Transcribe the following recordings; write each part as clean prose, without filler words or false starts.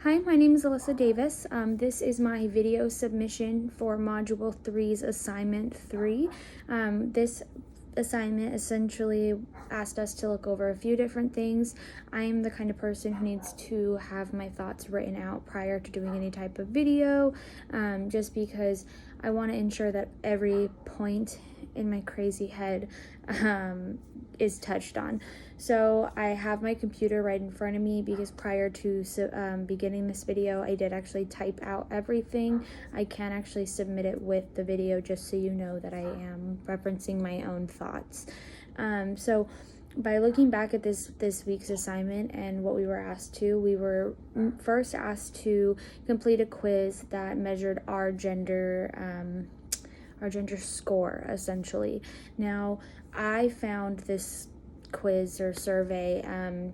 Hi, my name is Alyssa Davis. This is my video submission for Module 3's Assignment 3. This assignment essentially asked us to look over a few different things. I am the kind of person who needs to have my thoughts written out prior to doing any type of video, just because I want to ensure that every point in my crazy head is touched on. So I have my computer right in front of me because prior to beginning this video, I did actually type out everything. I can actually submit it with the video just so you know that I am referencing my own thoughts. So by looking back at this week's assignment and what we were asked to, we were first asked to complete a quiz that measured our gender score, essentially. Now, I found this quiz or survey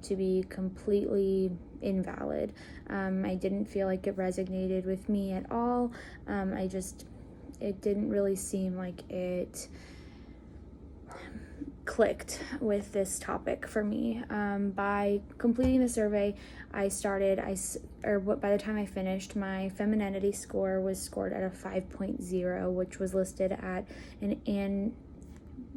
to be completely invalid. I didn't feel like it resonated with me at all. It didn't really seem like it clicked with this topic for me. By completing the survey, by the time I finished, my femininity score was scored at a 5.0, which was listed at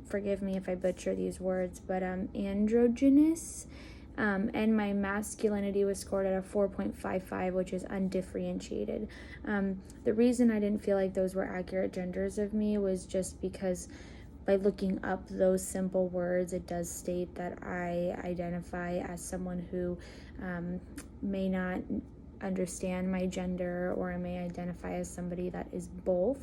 forgive me if I butcher these words, but androgynous. And my masculinity was scored at a 4.55, which is undifferentiated. The reason I didn't feel like those were accurate genders of me was just because by looking up those simple words, it does state that I identify as someone who may not understand my gender, or I may identify as somebody that is both.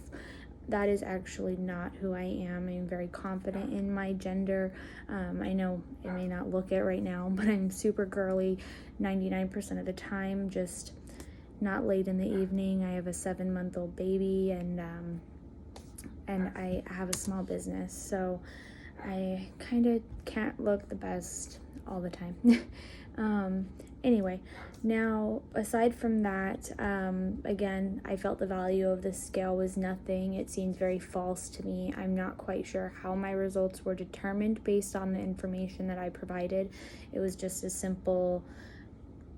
That is actually not who I am. I'm very confident in my gender. I know it may not look it right now, but I'm super girly 99% of the time, just not late in the evening. I have a 7-month-old baby, and I have a small business, so I kind of can't look the best all the time. Anyway, now aside from that, again, I felt the value of this scale was nothing. It seemed very false to me. I'm not quite sure how my results were determined based on the information that I provided. It was just a simple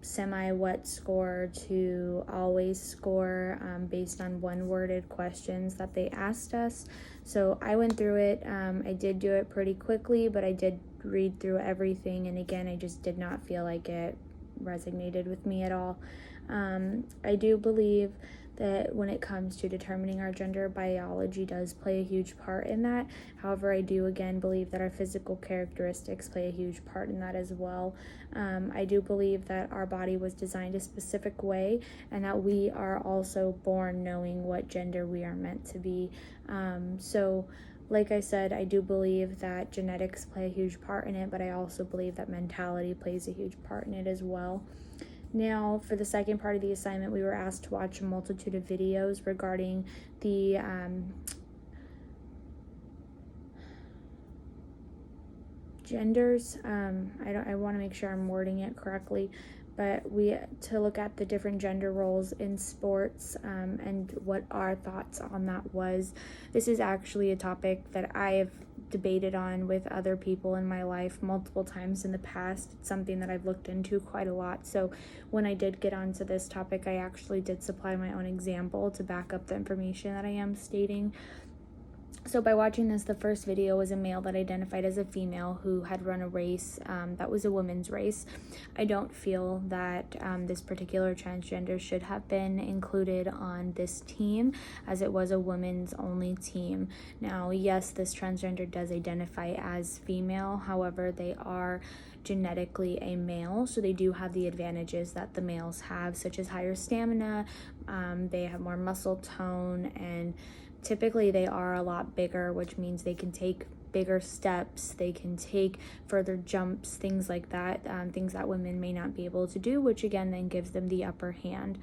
semi-wet score to always score based on one-worded questions that they asked us. So I went through it. I did do it pretty quickly, but I did read through everything, and again, I just did not feel like it resonated with me at all. I do believe that when it comes to determining our gender, biology does play a huge part in that. However, I do again believe that our physical characteristics play a huge part in that as well. I do believe that our body was designed a specific way, and that we are also born knowing what gender we are meant to be. So like I said, I do believe that genetics play a huge part in it, but I also believe that mentality plays a huge part in it as well. Now, for the second part of the assignment, we were asked to watch a multitude of videos regarding the genders. I want to make sure I'm wording it correctly, but to look at the different gender roles in sports and what our thoughts on that was. This is actually a topic that I have debated on with other people in my life multiple times in the past. It's something that I've looked into quite a lot. So when I did get onto this topic, I actually did supply my own example to back up the information that I am stating. So by watching this, the first video was a male that identified as a female who had run a race that was a women's race. I don't feel that this particular transgender should have been included on this team, as it was a women's only team. Now, yes, this transgender does identify as female. However, they are genetically a male, so they do have the advantages that the males have, such as higher stamina. They have more muscle tone, and typically they are a lot bigger, which means they can take bigger steps, they can take further jumps, things like that, things that women may not be able to do, which again then gives them the upper hand.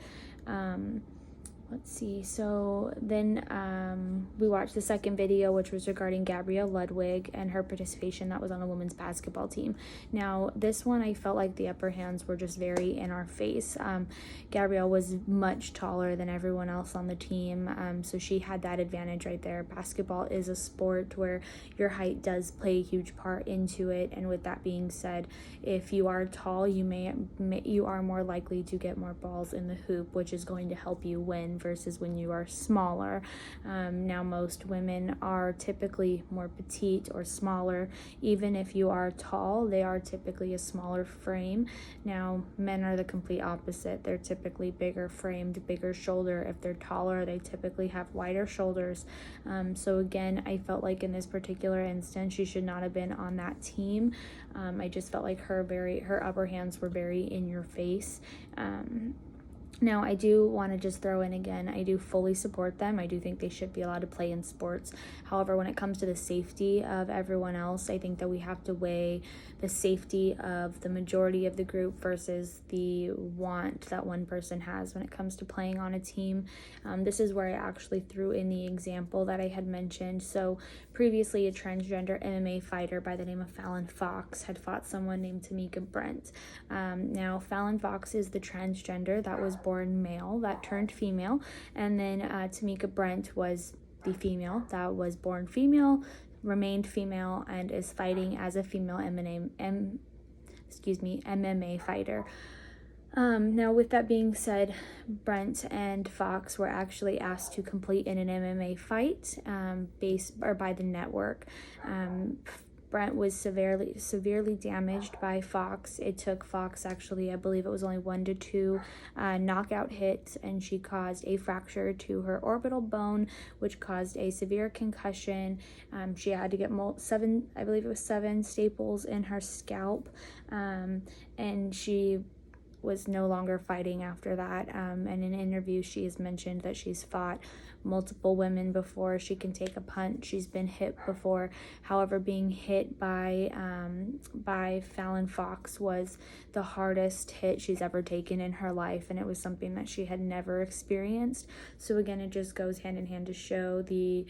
let's see, so then we watched the second video, which was regarding Gabrielle Ludwig and her participation that was on the women's basketball team. Now this one, I felt like the upper hands were just very in our face. Gabrielle was much taller than everyone else on the team, so she had that advantage right there. Basketball is a sport where your height does play a huge part into it, and with that being said, if you are tall, you are more likely to get more balls in the hoop, which is going to help you win versus when you are smaller. Now most women are typically more petite or smaller. Even if you are tall, they are typically a smaller frame. Now men are the complete opposite. They're typically bigger framed, bigger shoulder. If they're taller, they typically have wider shoulders. So again, I felt like in this particular instance, she should not have been on that team. I just felt like her upper hands were very in your face. Now, I do want to just throw in again, I do fully support them. I do think they should be allowed to play in sports. However, when it comes to the safety of everyone else, I think that we have to weigh the safety of the majority of the group versus the want that one person has when it comes to playing on a team. This is where I actually threw in the example that I had mentioned. So previously, a transgender MMA fighter by the name of Fallon Fox had fought someone named Tamika Brent. Now, Fallon Fox is the transgender that was born male that turned female, and then Tamika Brent was the female that was born female, remained female, and is fighting as a female MMA fighter. Now, with that being said, Brent and Fox were actually asked to compete in an MMA fight by the network. Brent was severely damaged by Fox. It took Fox actually, I believe it was only 1 to 2 knockout hits, and she caused a fracture to her orbital bone, which caused a severe concussion. She had to get 7 staples in her scalp, and she was no longer fighting after that. And in an interview, she has mentioned that she's fought multiple women before. She can take a punch. She's been hit before. However, being hit by Fallon Fox was the hardest hit she's ever taken in her life, and it was something that she had never experienced. So again, it just goes hand in hand to show the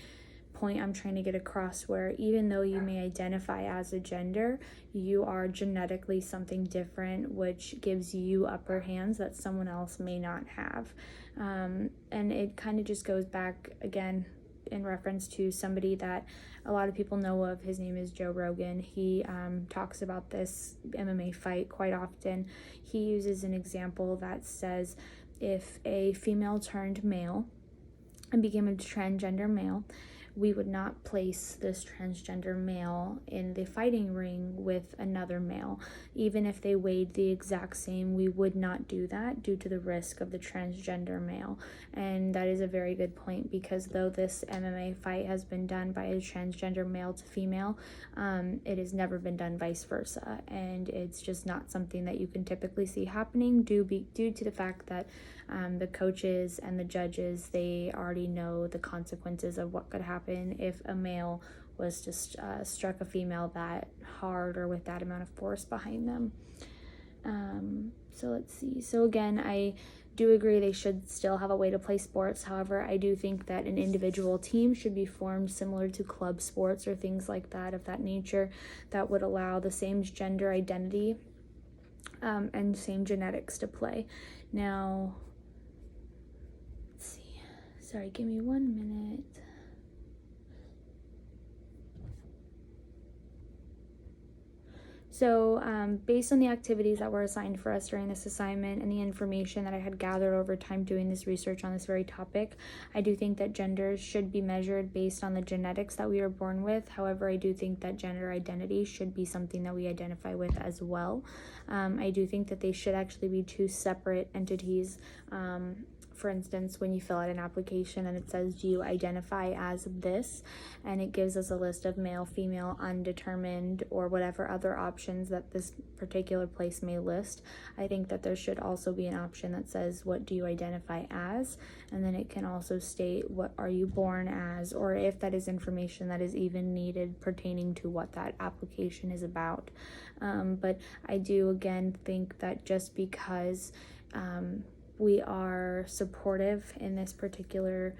point I'm trying to get across, where even though you may identify as a gender, you are genetically something different, which gives you upper hands that someone else may not have. And it kind of just goes back again in reference to somebody that a lot of people know of. His name is Joe Rogan. He talks about this MMA fight quite often. He uses an example that says if a female turned male and became a transgender male, we would not place this transgender male in the fighting ring with another male. Even if they weighed the exact same, we would not do that due to the risk of the transgender male. And that is a very good point, because though this MMA fight has been done by a transgender male to female, it has never been done vice versa. And it's just not something that you can typically see happening due to the fact that the coaches and the judges, they already know the consequences of what could happen if a male was just struck a female that hard or with that amount of force behind them. So let's see. So again, I do agree they should still have a way to play sports. However, I do think that an individual team should be formed similar to club sports or things like that, of that nature, that would allow the same gender identity and same genetics to play. Now, let's see. Sorry, give me 1 minute. So based on the activities that were assigned for us during this assignment and the information that I had gathered over time doing this research on this very topic, I do think that genders should be measured based on the genetics that we are born with. However, I do think that gender identity should be something that we identify with as well. I do think that they should actually be two separate entities. For instance, when you fill out an application and it says, do you identify as this? And it gives us a list of male, female, undetermined, or whatever other options that this particular place may list. I think that there should also be an option that says, what do you identify as? And then it can also state, what are you born as? Or if that is information that is even needed pertaining to what that application is about. But I do, again, think that just because we are supportive in this particular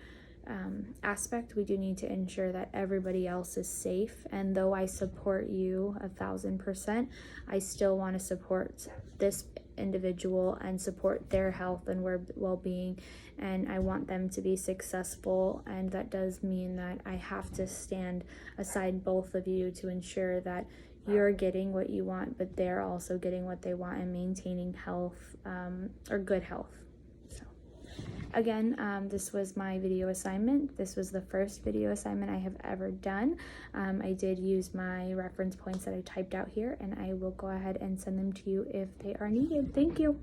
aspect, we do need to ensure that everybody else is safe. And though I support you 1,000%, I still want to support this individual and support their health and well-being, and I want them to be successful. And that does mean that I have to stand aside both of you to ensure that you're getting what you want, but they're also getting what they want and maintaining health, or good health. Again, this was my video assignment. This was the first video assignment I have ever done. I did use my reference points that I typed out here, and I will go ahead and send them to you if they are needed. Thank you.